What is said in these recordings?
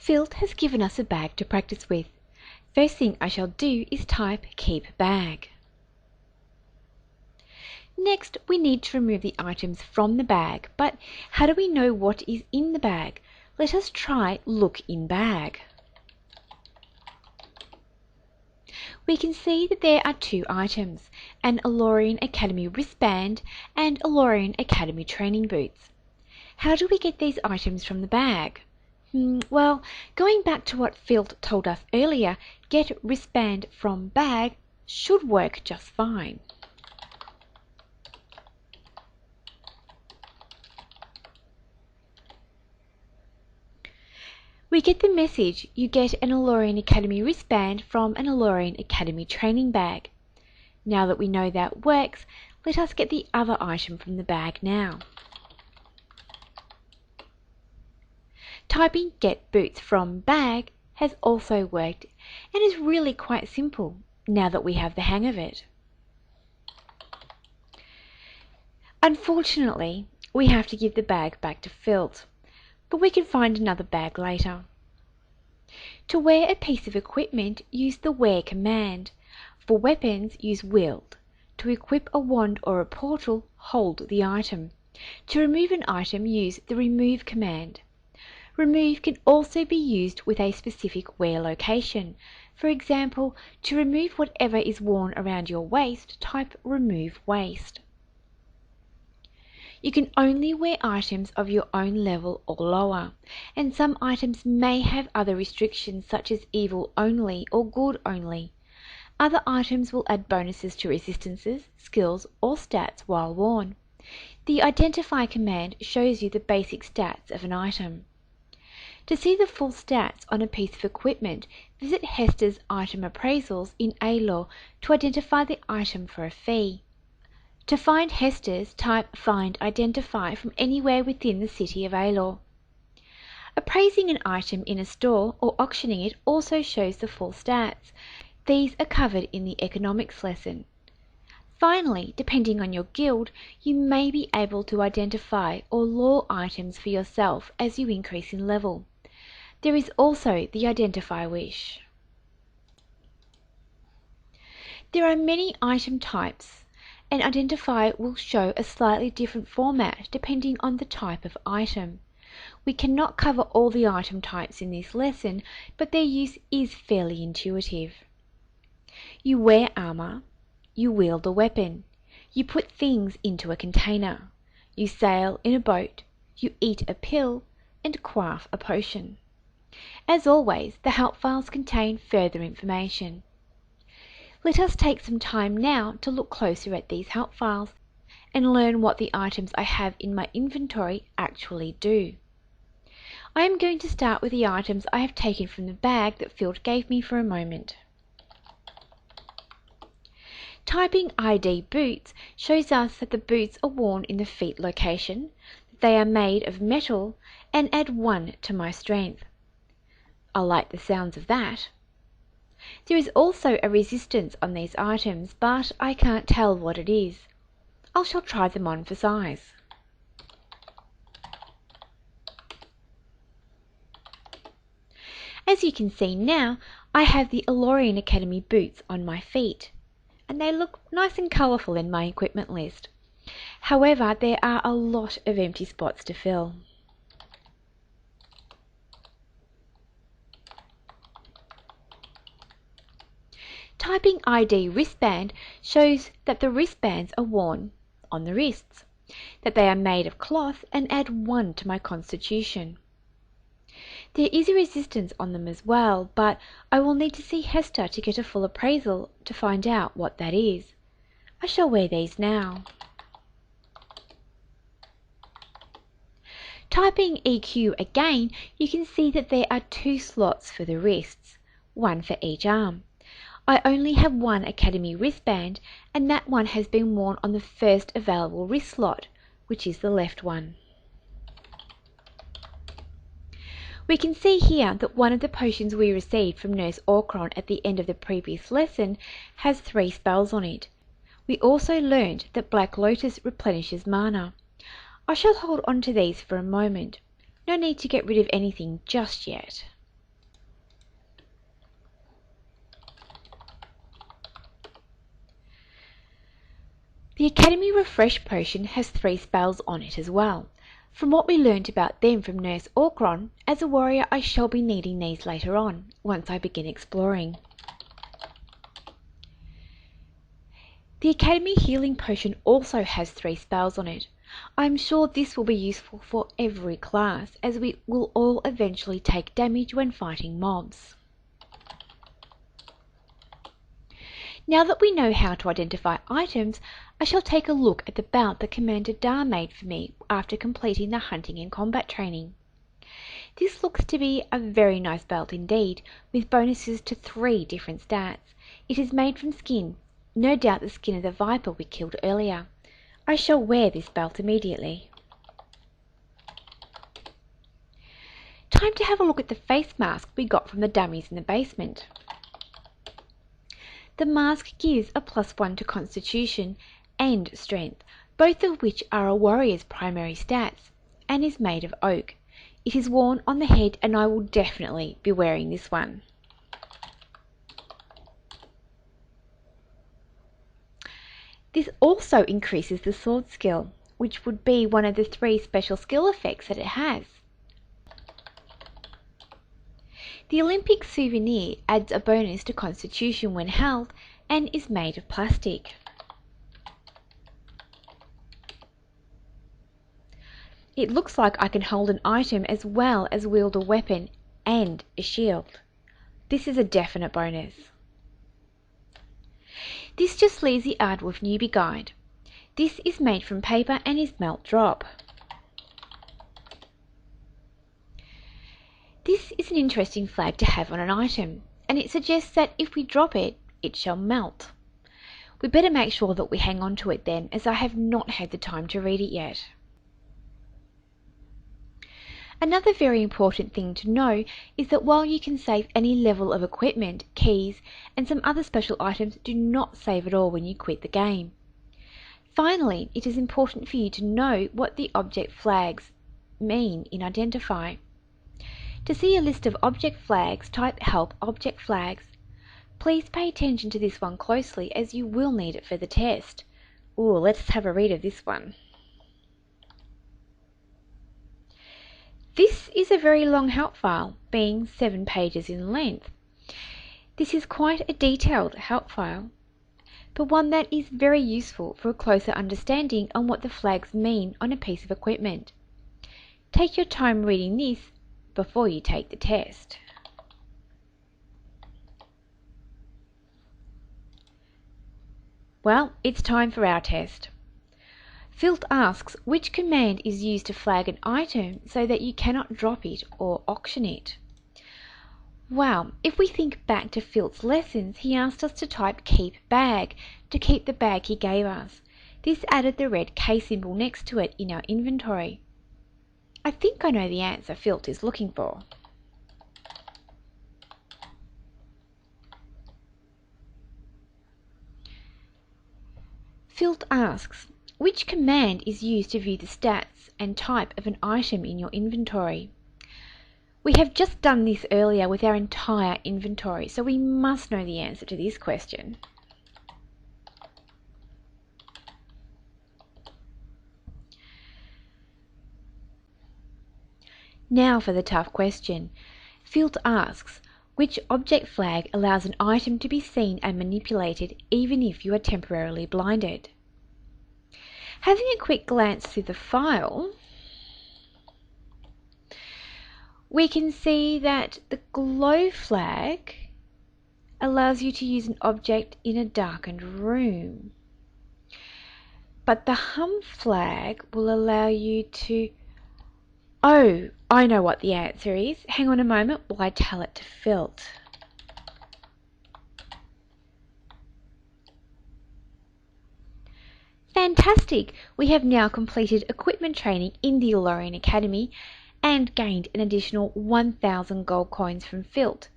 Filt has given us a bag to practice with. First thing I shall do is type keep bag. Next, we need to remove the items from the bag, but how do we know what is in the bag? Let us try look in bag. We can see that there are two items, an Aardwolf Academy wristband and Aardwolf Academy training boots. How do we get these items from the bag? Well, going back to what Filt told us earlier, get wristband from bag should work just fine. We get the message you get an Aardwolf Academy wristband from an Aardwolf Academy training bag. Now that we know that works, let us get the other item from the bag now. Typing get boots from bag has also worked and is really quite simple now that we have the hang of it. Unfortunately, we have to give the bag back to Filt, but we can find another bag later. To wear a piece of equipment, use the wear command. For weapons, use wield. To equip a wand or a portal, hold the item. To remove an item, use the remove command. Remove can also be used with a specific wear location. For example, to remove whatever is worn around your waist, type remove waist. You can only wear items of your own level or lower, and some items may have other restrictions such as evil only or good only. Other items will add bonuses to resistances, skills, or stats while worn. The identify command shows you the basic stats of an item. To see the full stats on a piece of equipment, visit Hester's item appraisals in A-Law to identify the item for a fee. To find Hester's, type Find Identify from anywhere within the city of A-Law. Appraising an item in a store or auctioning it also shows the full stats. These are covered in the economics lesson. Finally, depending on your guild, you may be able to identify or lure items for yourself as you increase in level. There is also the Identify Wish. There are many item types, and Identify will show a slightly different format depending on the type of item. We cannot cover all the item types in this lesson, but their use is fairly intuitive. You wear armor, you wield a weapon, you put things into a container, you sail in a boat, you eat a pill, and quaff a potion. As always, the help files contain further information. Let us take some time now to look closer at these help files and learn what the items I have in my inventory actually do. I am going to start with the items I have taken from the bag that Filt gave me for a moment. Typing ID boots shows us that the boots are worn in the feet location, that they are made of metal, and add 1 to my strength. I like the sounds of that. There is also a resistance on these items, but I can't tell what it is. I shall try them on for size. As you can see now, I have the Aardwolf Academy boots on my feet, and they look nice and colourful in my equipment list. However, there are a lot of empty spots to fill. Typing ID wristband shows that the wristbands are worn on the wrists, that they are made of cloth and add 1 to my constitution. There is a resistance on them as well, but I will need to see Hester to get a full appraisal to find out what that is. I shall wear these now. Typing EQ again, you can see that there are 2 slots for the wrists, 1 for each arm. I only have 1 Academy wristband, and that one has been worn on the first available wrist slot, which is the left one. We can see here that one of the potions we received from Nurse Orcron at the end of the previous lesson has 3 spells on it. We also learned that Black Lotus replenishes mana. I shall hold on to these for a moment. No need to get rid of anything just yet. The Academy Refresh Potion has 3 spells on it as well. From what we learnt about them from Nurse Orcron, as a warrior I shall be needing these later on, once I begin exploring. The Academy Healing Potion also has 3 spells on it. I am sure this will be useful for every class, as we will all eventually take damage when fighting mobs. Now that we know how to identify items, I shall take a look at the belt that Commander Dar made for me after completing the hunting and combat training. This looks to be a very nice belt indeed, with bonuses to 3 different stats. It is made from skin, no doubt the skin of the viper we killed earlier. I shall wear this belt immediately. Time to have a look at the face mask we got from the dummies in the basement. The mask gives a +1 to Constitution and Strength, both of which are a warrior's primary stats, and is made of oak. It is worn on the head and I will definitely be wearing this one. This also increases the sword skill, which would be one of the 3 special skill effects that it has. The Olympic souvenir adds a bonus to Constitution when held and is made of plastic. It looks like I can hold an item as well as wield a weapon and a shield. This is a definite bonus. This just leaves the Aardwolf newbie guide. This is made from paper and is melt drop. This is an interesting flag to have on an item, and it suggests that if we drop it, it shall melt. We better make sure that we hang on to it then, as I have not had the time to read it yet. Another very important thing to know is that while you can save any level of equipment, keys, and some other special items do not save at all when you quit the game. Finally, it is important for you to know what the object flags mean in Identify. To see a list of object flags, type Help Object Flags. Please pay attention to this one closely as you will need it for the test. Ooh, let's have a read of this one. This is a very long help file, being 7 pages in length. This is quite a detailed help file, but one that is very useful for a closer understanding on what the flags mean on a piece of equipment. Take your time reading this before you take the test. Well, it's time for our test. Filt asks which command is used to flag an item so that you cannot drop it or auction it. Wow, if we think back to Filt's lessons, he asked us to type keep bag to keep the bag he gave us. This added the red K symbol next to it in our inventory. I think I know the answer Filt is looking for. Filt asks, which command is used to view the stats and type of an item in your inventory? We have just done this earlier with our entire inventory, so we must know the answer to this question. Now for the tough question. Filt asks, which object flag allows an item to be seen and manipulated even if you are temporarily blinded? Having a quick glance through the file, we can see that the glow flag allows you to use an object in a darkened room, but the hum flag will allow you to... Oh, I know what the answer is. Hang on a moment while I tell it to Filt. Fantastic! We have now completed equipment training in the Olorian Academy and gained an additional 1,000 gold coins from Filt,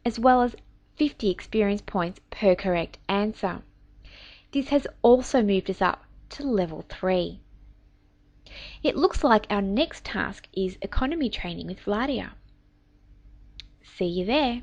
as well as 50 experience points per correct answer. This has also moved us up to level 3. It looks like our next task is economy training with Vladia. See you there.